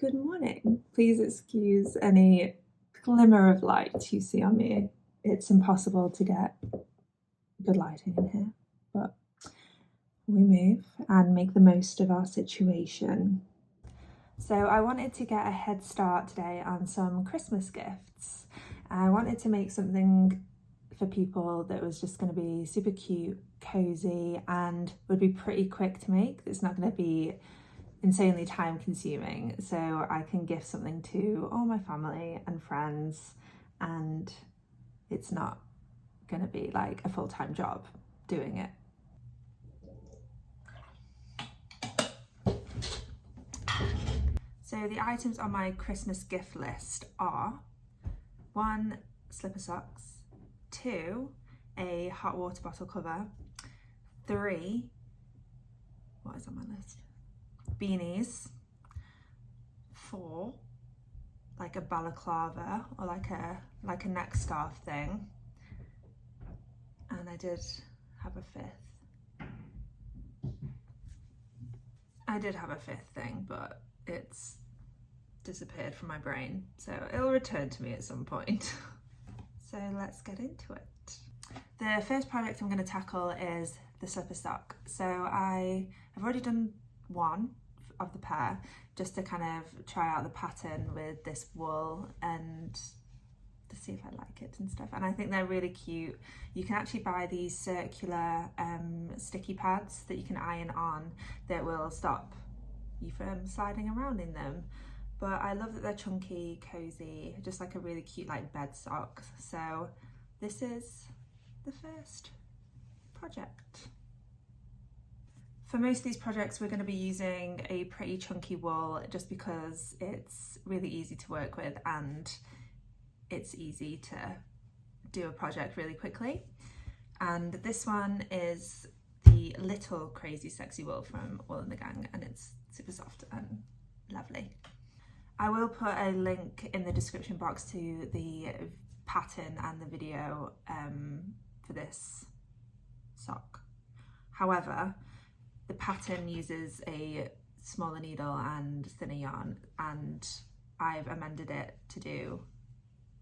Good morning. Please excuse any glimmer of light you see on me. It's impossible to get good lighting in here, but we move and make the most of our situation. So I wanted to get a head start today on some Christmas gifts. I wanted to make something for people that was just going to be super cute, cozy, and would be pretty quick to make. It's not going to be insanely time consuming, so I can gift something to all my family and friends, and it's not going to be like a full-time job doing it. So the items on my Christmas gift list are 1 slipper socks, 2 a hot water bottle cover, 3 what is on my list, beanies, 4 like a balaclava or like a neck scarf thing, and I did have a fifth thing, but it's disappeared from my brain, so it'll return to me at some point. So let's get into it. The first project I'm going to tackle is the slipper sock. So I have already done one of the pair just to kind of try out the pattern with this wool and to see if I like it and stuff, and I think they're really cute. You can actually buy these circular sticky pads that you can iron on that will stop you from sliding around in them, but I love that they're chunky, cozy, just like a really cute like bed sock. So this is the first project. For most of these projects we're going to be using a pretty chunky wool just because it's really easy to work with and it's easy to do a project really quickly. And this one is the Little Crazy Sexy Wool from Wool and the Gang, and it's super soft and lovely. I will put a link in the description box to the pattern and the video for this sock. However, the pattern uses a smaller needle and thinner yarn, and I've amended it to do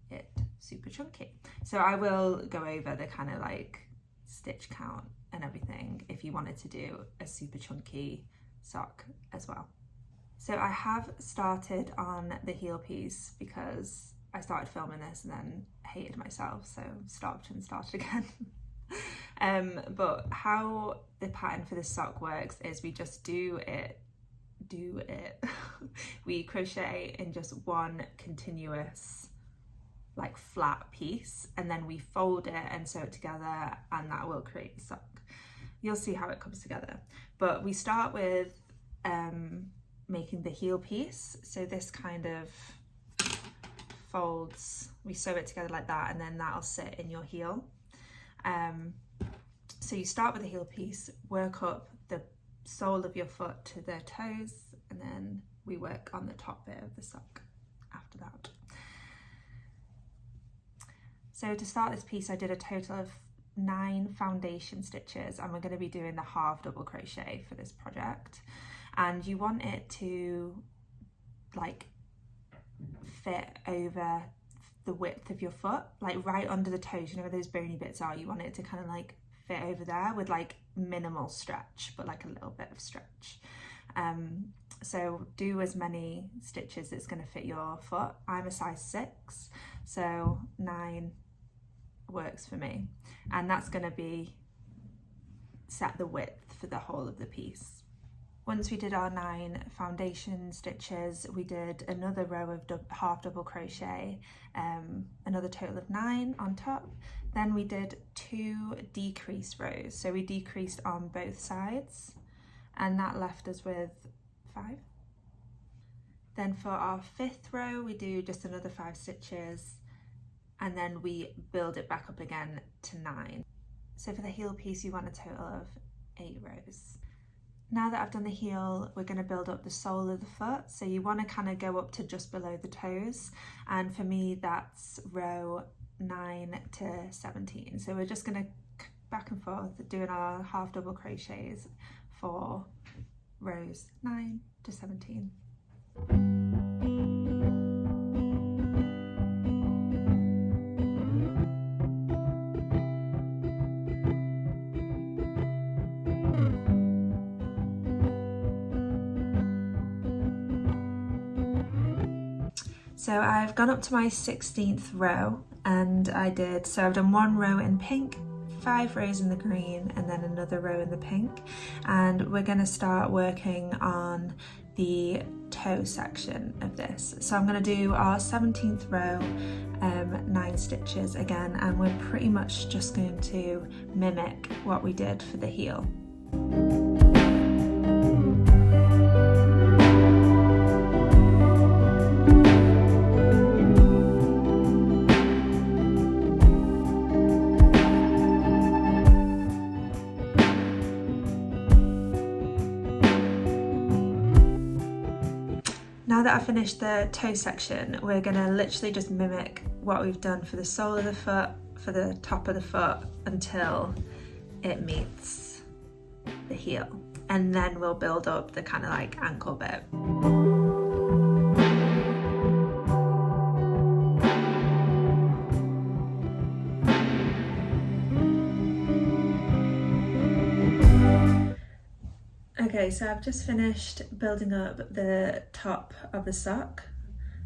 it super chunky. So I will go over the kind of like stitch count and everything if you wanted to do a super chunky sock as well. So I have started on the heel piece because I started filming this and then hated myself, so stopped and started again. But how the pattern for this sock works is we just do it we crochet in just one continuous like flat piece, and then we fold it and sew it together, and that will create the sock. You'll see how it comes together, but we start with making the heel piece. So this kind of folds, we sew it together like that, and then that'll sit in your heel. So you start with the heel piece, work up the sole of your foot to the toes, and then we work on the top bit of the sock after that. So to start this piece I did a total of 9 foundation stitches, and we're going to be doing the half double crochet for this project. And you want it to like fit over the width of your foot, like right under the toes, you know where those bony bits are. You want it to kind of like fit over there with like minimal stretch, but like a little bit of stretch. So do as many stitches that's going to fit your foot. I'm a size 6, so 9 works for me, and that's going to be set the width for the whole of the piece. Once we did our 9 foundation stitches, we did another row of half double crochet, another total of 9 on top. Then we did 2 decrease rows, so we decreased on both sides, and that left us with 5. Then for our 5th row we do just another 5 stitches, and then we build it back up again to 9. So for the heel piece you want a total of 8 rows. Now that I've done the heel, we're going to build up the sole of the foot. So you want to kind of go up to just below the toes, and for me that's row 9 to 17. So we're just going to back and forth doing our half double crochets for rows 9 to 17. So I've gone up to my 16th row and I've done 1 row in pink, 5 rows in the green, and then another row in the pink. And we're going to start working on the toe section of this. So I'm going to do our 17th row, 9 stitches again, and we're pretty much just going to mimic what we did for the heel. Now that I've finished the toe section, we're gonna literally just mimic what we've done for the sole of the foot, for the top of the foot, until it meets the heel. And then we'll build up the kind of like ankle bit. Okay, so I've just finished building up the top of the sock.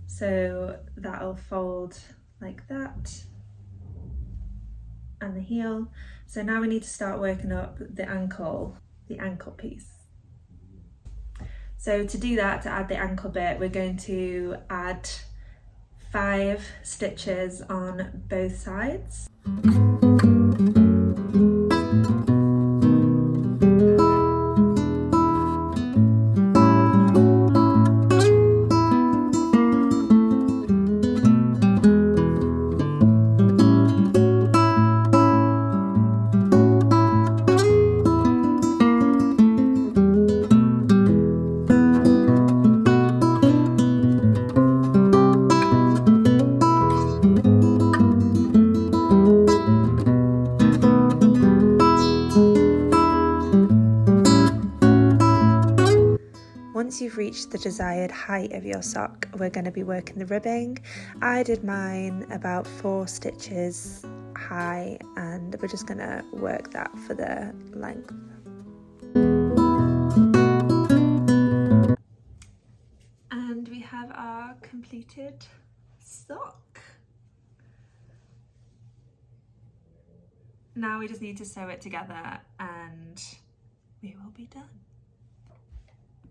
So that'll fold like that, and the heel. So now we need to start working up the ankle piece. So to do that, to add the ankle bit, we're going to add 5 stitches on both sides. Once you've reached the desired height of your sock, we're going to be working the ribbing. I did mine about 4 stitches high, and we're just going to work that for the length. And we have our completed sock. Now we just need to sew it together and we will be done.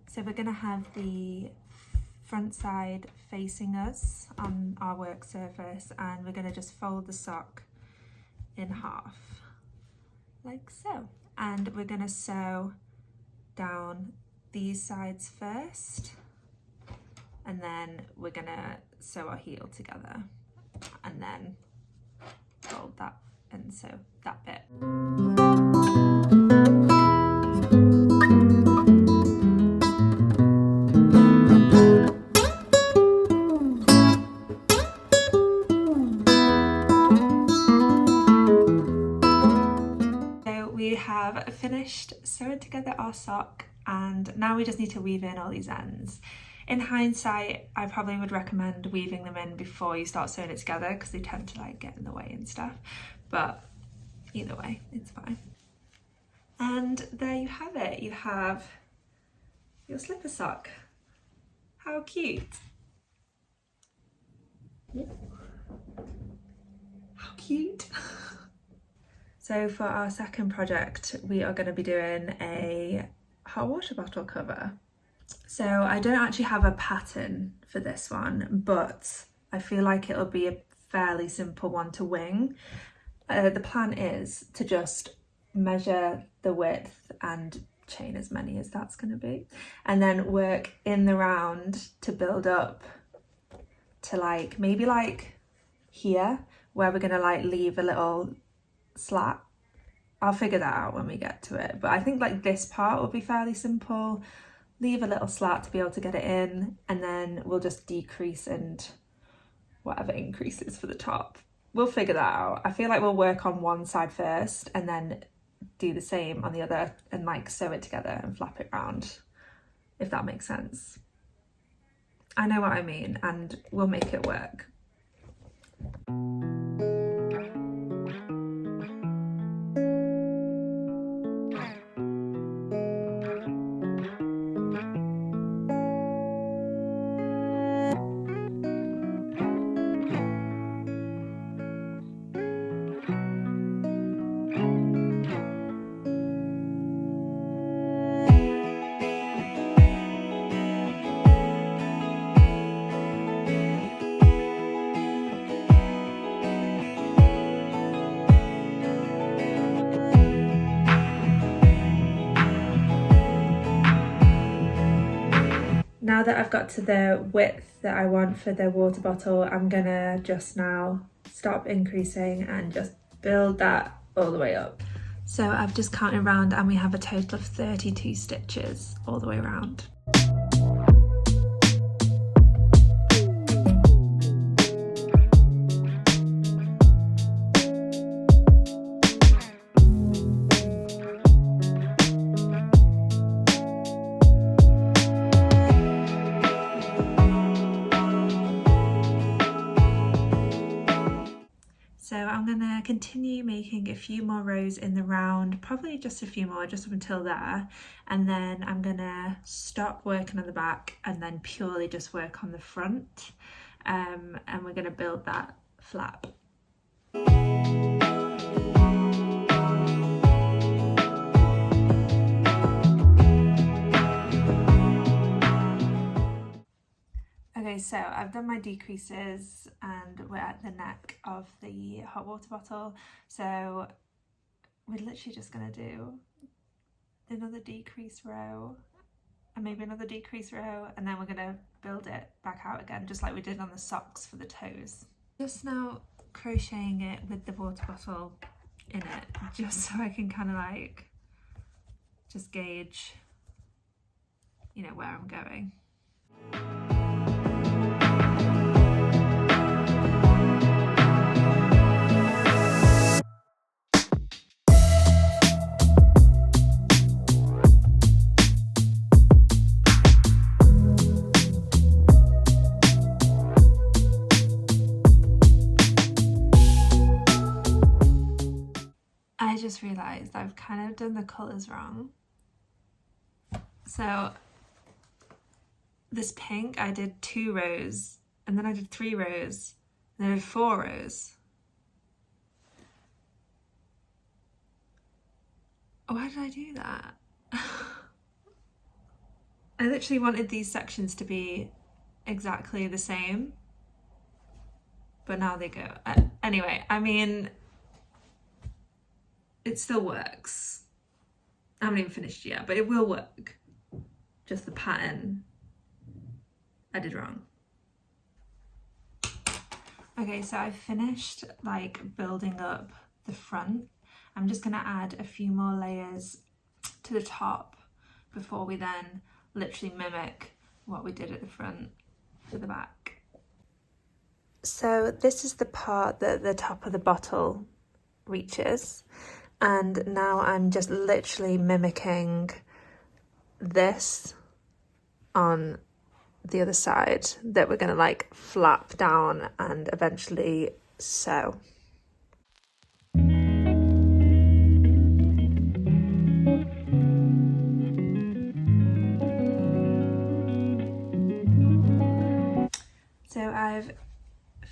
So we're going to have the front side facing us on our work surface, and we're going to just fold the sock in half, like so. And we're going to sew down these sides first, and then we're going to sew our heel together, and then fold that and sew that bit. We have finished sewing together our sock, and now we just need to weave in all these ends. In hindsight, I probably would recommend weaving them in before you start sewing it together, because they tend to like get in the way and stuff, but either way, it's fine. And there you have it. You have your slipper sock. How cute. How cute. So for our second project, we are going to be doing a hot water bottle cover. So I don't actually have a pattern for this one, but I feel like it'll be a fairly simple one to wing. The plan is to just measure the width and chain as many as that's going to be, and then work in the round to build up to like maybe like here, where we're going to like leave a little slat. I'll figure that out when we get to it, but I think like this part will be fairly simple. Leave a little slat to be able to get it in, and then we'll just decrease and whatever increases for the top. We'll figure that out. I feel like we'll work on one side first and then do the same on the other and like sew it together and flap it round, if that makes sense. I know what I mean, and we'll make it work. Now that I've got to the width that I want for the water bottle, I'm gonna just now stop increasing and just build that all the way up. So I've just counted around and we have a total of 32 stitches all the way around. So I'm going to continue making a few more rows in the round, probably just a few more, just up until there, and then I'm going to stop working on the back and then purely just work on the front, and we're going to build that flap. Okay, so I've done my decreases and we're at the neck of the hot water bottle. So we're literally just gonna do another decrease row and maybe another decrease row, and then we're gonna build it back out again, just like we did on the socks for the toes. Just now crocheting it with the water bottle in it, just so I can kind of like just gauge, you know, where I'm going. I just realised I've kind of done the colours wrong. So this pink, I did 2 rows, and then I did 3 rows, and then I did 4 rows. Why did I do that? I literally wanted these sections to be exactly the same, but now they go. Anyway, I mean, it still works. I haven't even finished yet, but it will work. Just the pattern I did wrong. Okay, so I've finished like building up the front. I'm just gonna add a few more layers to the top before we then literally mimic what we did at the front for the back. So this is the part that the top of the bottle reaches, and now I'm just literally mimicking this on the other side that we're gonna like flap down and eventually sew. So I've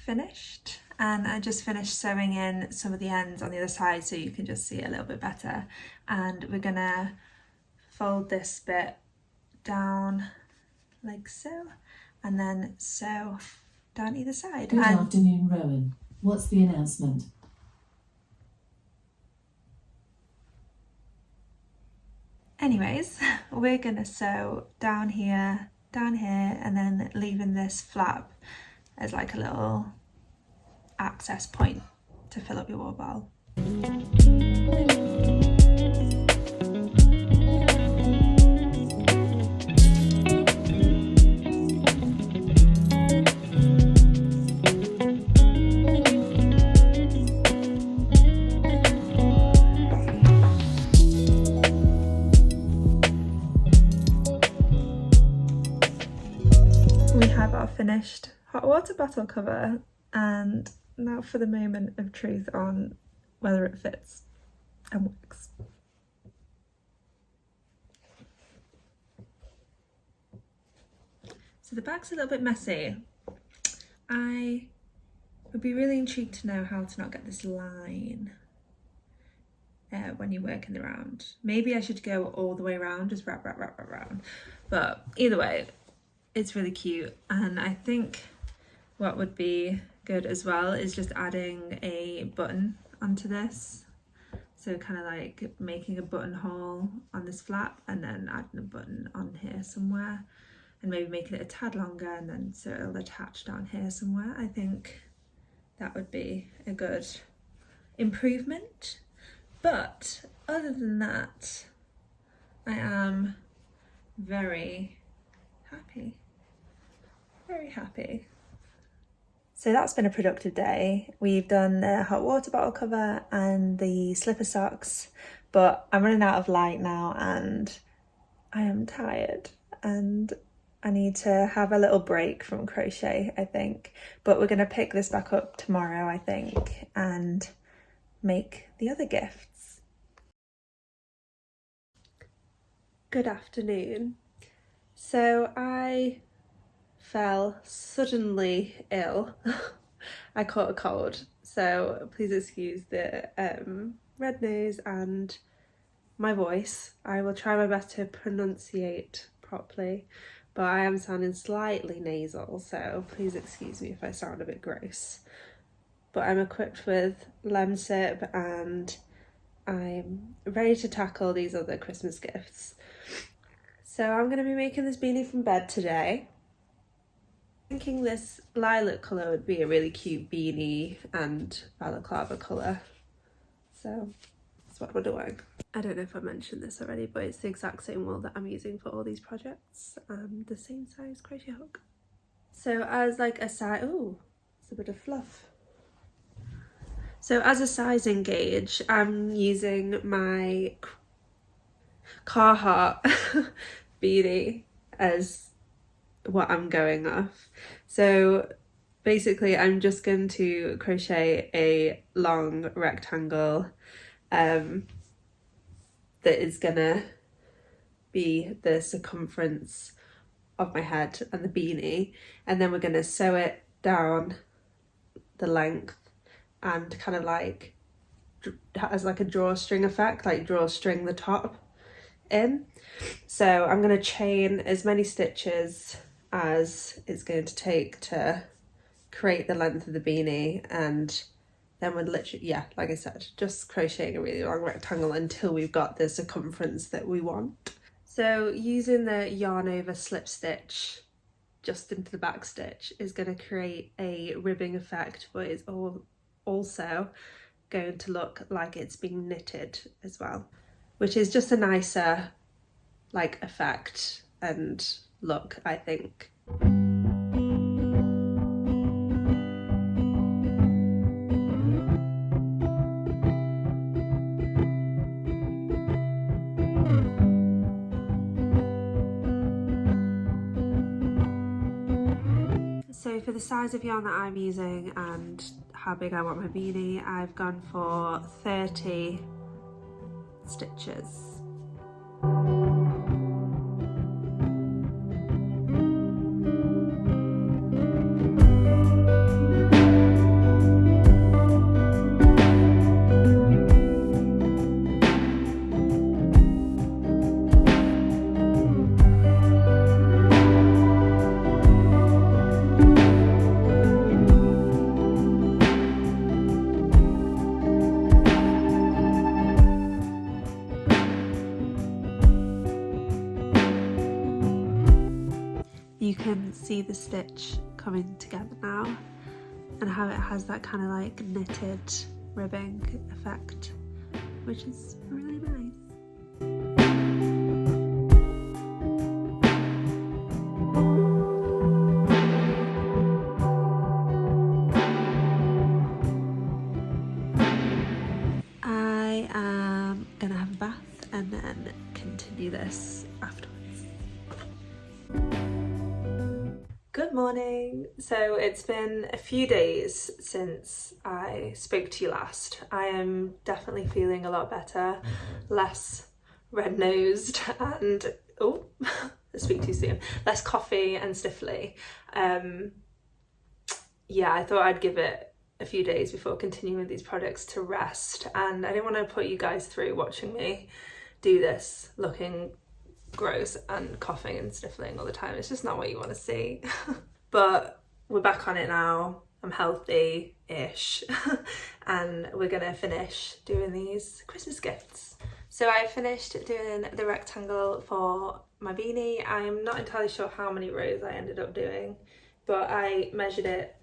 finished, and I just finished sewing in some of the ends on the other side so you can just see it a little bit better, and we're gonna fold this bit down like so, and then sew down either side. Good afternoon, Rowan. What's the announcement? Anyways, we're gonna sew down here, and then leaving this flap as like a little access point to fill up your water bottle. We have our finished hot water bottle cover, and now for the moment of truth on whether it fits and works. So the back's a little bit messy. I would be really intrigued to know how to not get this line when you're working the round. Maybe I should go all the way around, just wrap around. But either way, it's really cute, and I think what would be good as well is just adding a button onto this. So kind of like making a buttonhole on this flap and then adding a button on here somewhere. and maybe making it a tad longer, and then so it'll attach down here somewhere. I think that would be a good improvement. But other than that, I am very happy. Very happy. So that's been a productive day. We've done the hot water bottle cover and the slipper socks, but I'm running out of light now and I am tired and I need to have a little break from crochet, I think. But we're going to pick this back up tomorrow, I think, and make the other gifts. Good afternoon. So I fell suddenly ill. I caught a cold, so please excuse the red nose and my voice. I will try my best to pronunciate properly, but I am sounding slightly nasal, so please excuse me if I sound a bit gross. But I'm equipped with Lemsip and I'm ready to tackle these other Christmas gifts. So I'm going to be making this beanie from bed today. Thinking this lilac colour would be a really cute beanie and balaclava colour. So that's what we're doing. I don't know if I mentioned this already, but it's the exact same wool that I'm using for all these projects and the same size crochet hook. So as like a size, oh, it's a bit of fluff. So as a sizing gauge, I'm using my Carhartt beanie as what I'm going off. So basically I'm just going to crochet a long rectangle that is gonna be the circumference of my head and the beanie, and then we're gonna sew it down the length and kind of like as like a drawstring effect, like drawstring the top in. So I'm going to chain as many stitches as it's going to take to create the length of the beanie, and then we're literally, yeah, like I said, just crocheting a really long rectangle until we've got the circumference that we want. So using the yarn over slip stitch just into the back stitch is going to create a ribbing effect, but it's also going to look like it's being knitted as well, which is just a nicer like effect and look, I think. So for the size of yarn that I'm using and how big I want my beanie, I've gone for 30 stitches. You can see the stitch coming together now and how it has that kind of like knitted ribbing effect, which is really nice. I am gonna have a bath and then continue this afterwards. Good morning. So it's been a few days since I spoke to you last. I am definitely feeling a lot better, less red-nosed and, oh, speak too soon, less coughy and sniffly. Yeah, I thought I'd give it a few days before continuing with these projects to rest, and I didn't want to put you guys through watching me do this looking gross and coughing and sniffling all the time. It's just not what you want to see. But we're back on it now. I'm healthy-ish and we're gonna finish doing these Christmas gifts. So I finished doing the rectangle for my beanie. I'm not entirely sure how many rows I ended up doing, but I measured it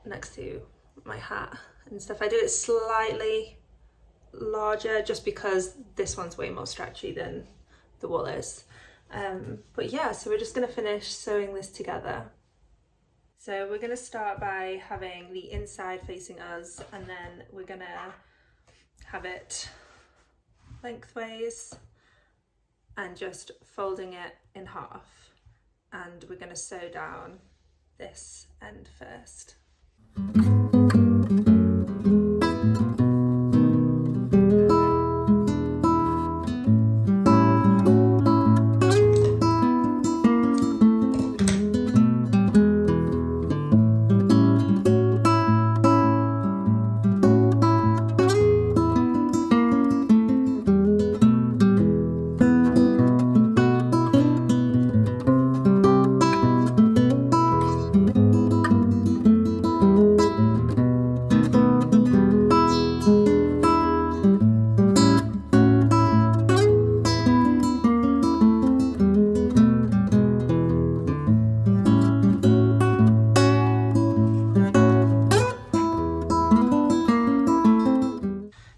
next to my hat and stuff. I did it slightly larger just because this one's way more stretchy than the wool is. But yeah, so we're just going to finish sewing this together. So we're going to start by having the inside facing us, and then we're going to have it lengthways and just folding it in half, and we're going to sew down this end first.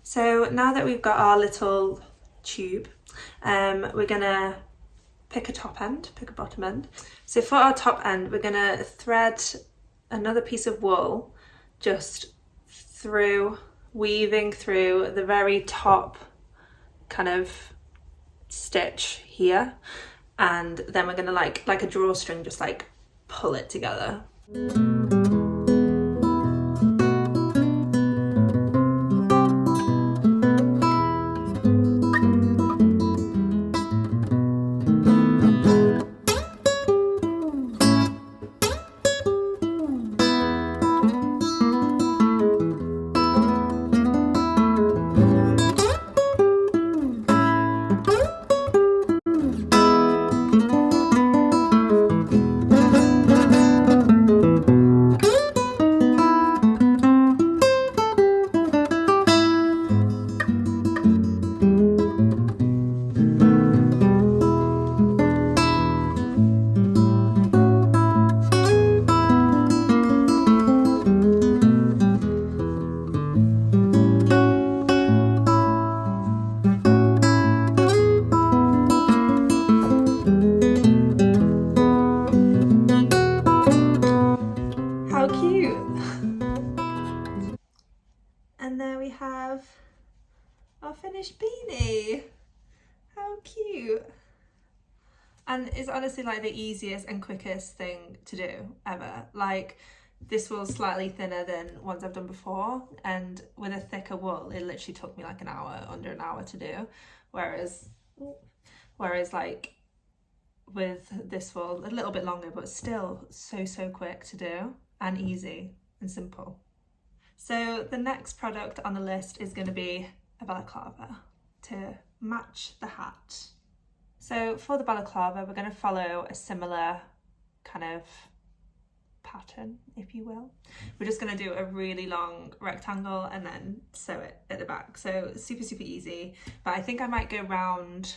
So now that we've got our little tube, we're gonna pick a top end, pick a bottom end. So for our top end, we're gonna thread another piece of wool just through, weaving through the very top kind of stitch here, and then we're gonna like a drawstring, just like pull it together. And there we have our finished beanie. How cute. And it's honestly like the easiest and quickest thing to do ever. Like, this wool's slightly thinner than ones I've done before, and with a thicker wool it literally took me like an hour, under an hour to do, whereas like with this wool a little bit longer, but still so quick to do and easy and simple. So the next product on the list is going to be a balaclava to match the hat. So for the balaclava, we're going to follow a similar kind of pattern, if you will. We're just going to do a really long rectangle and then sew it at the back. So super easy, but I think I might go round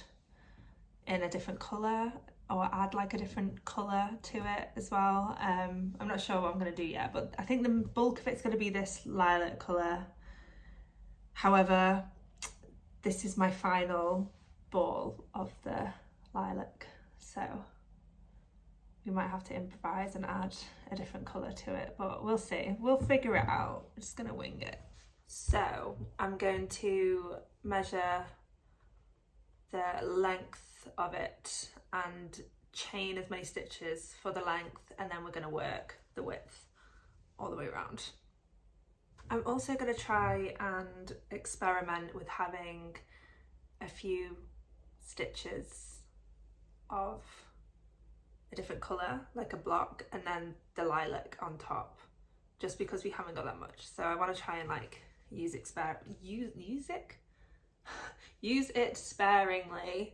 in a different colour, or add like a different colour to it as well. I'm not sure what I'm going to do yet, but I think the bulk of it's going to be this lilac colour. However, this is my final ball of the lilac, so we might have to improvise and add a different colour to it, but we'll see. We'll figure it out. I'm just going to wing it. So I'm going to measure the length of it and chain as many stitches for the length, and then we're going to work the width all the way around. I'm also going to try and experiment with having a few stitches of a different colour, like a block, and then the lilac on top, just because we haven't got that much. So I want to try and like use it sparingly.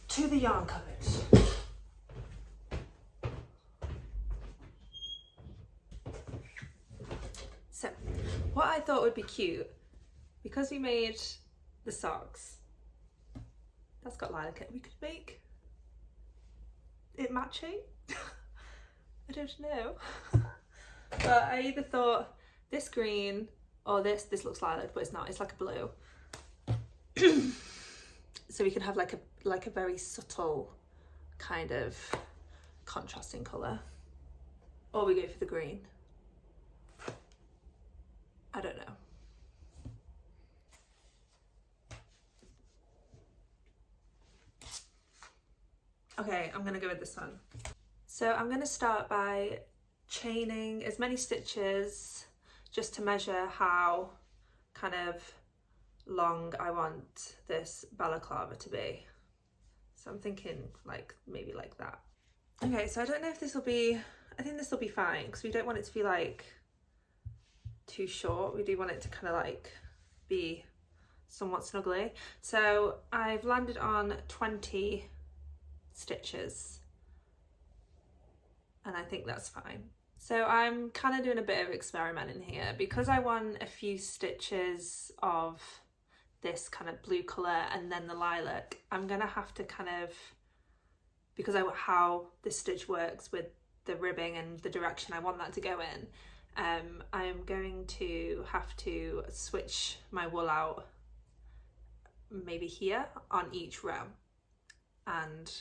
To the yarn cupboard. So what I thought would be cute, because we made the socks That's got lilac in it. We could make it matching. I don't know. But I either thought this green or this looks lilac, but it's not. It's like a blue. So we can have like a very subtle kind of contrasting colour. Or we go for the green. I don't know. Okay, I'm gonna go with this one. So I'm gonna start by chaining as many stitches just to measure how kind of long I want this balaclava to be. So I'm thinking like maybe like that. Okay, so I don't know if this will be, I think this will be fine because we don't want it to be like too short. We do want it to kind of like be somewhat snuggly. So I've landed on 20 stitches and I think that's fine. So I'm kind of doing a bit of experimenting here because I want a few stitches of this kind of blue colour and then the lilac. I'm gonna have to kind of, because how this stitch works with the ribbing and the direction I want that to go in, I'm going to have to switch my wool out maybe here on each row, and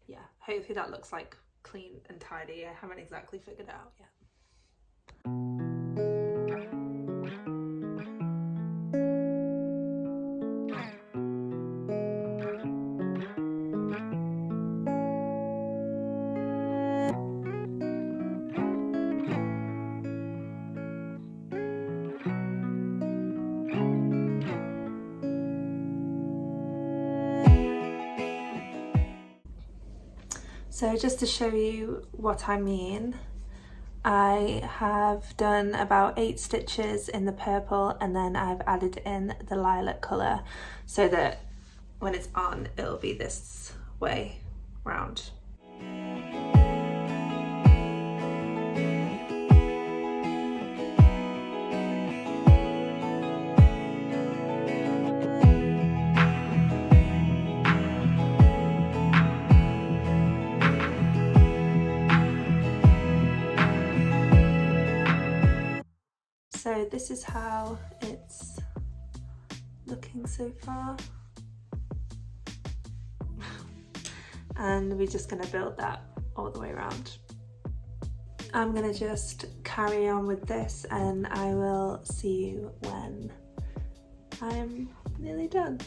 yeah, hopefully that looks like clean and tidy. I haven't exactly figured it out yet. So just to show you what I mean, I have done about 8 stitches in the purple and then I've added in the lilac colour so that when it's on it'll be this way round. So this is how it's looking so far. And we're just going to build that all the way around. I'm going to just carry on with this and I will see you when I'm nearly done.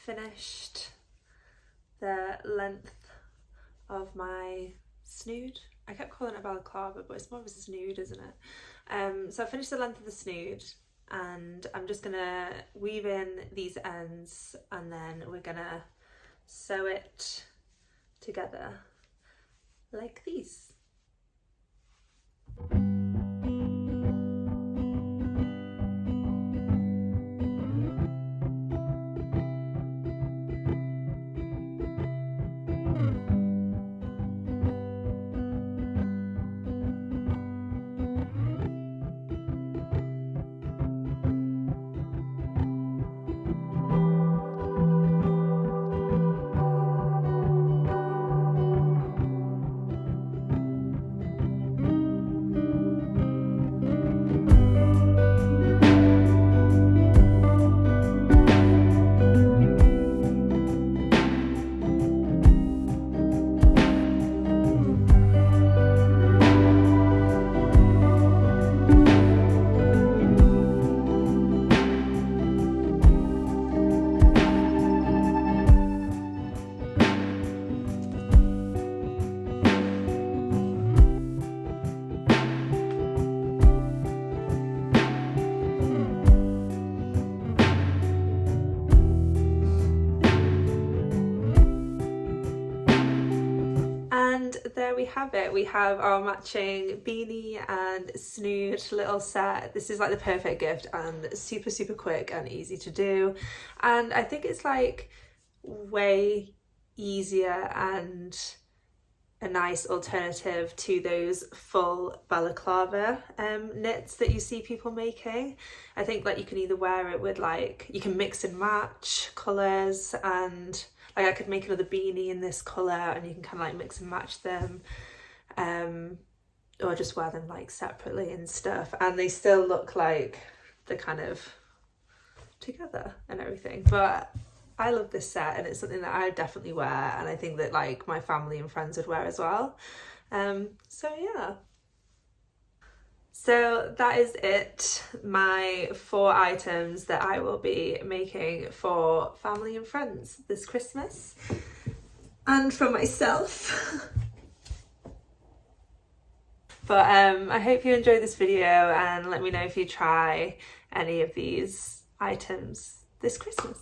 Finished the length of my snood. I kept calling it balaclava, but it's more of a snood, isn't it? So I finished the length of the snood and I'm just gonna weave in these ends and then we're gonna sew it together like these. we have it. We have our matching beanie and snood little set. This is like the perfect gift and super quick and easy to do. And I think it's like way easier and a nice alternative to those full balaclava knits that you see people making. I think like you can either wear it with like, you can mix and match colours, and like I could make another beanie in this colour and you can kind of like mix and match them, or just wear them like separately and stuff, and they still look like they're kind of together and everything. But I love this set and it's something that I definitely wear, and I think that like my family and friends would wear as well. So yeah. So that is it, my 4 items that I will be making for family and friends this Christmas and for myself. But I hope you enjoyed this video, and let me know if you try any of these items this Christmas.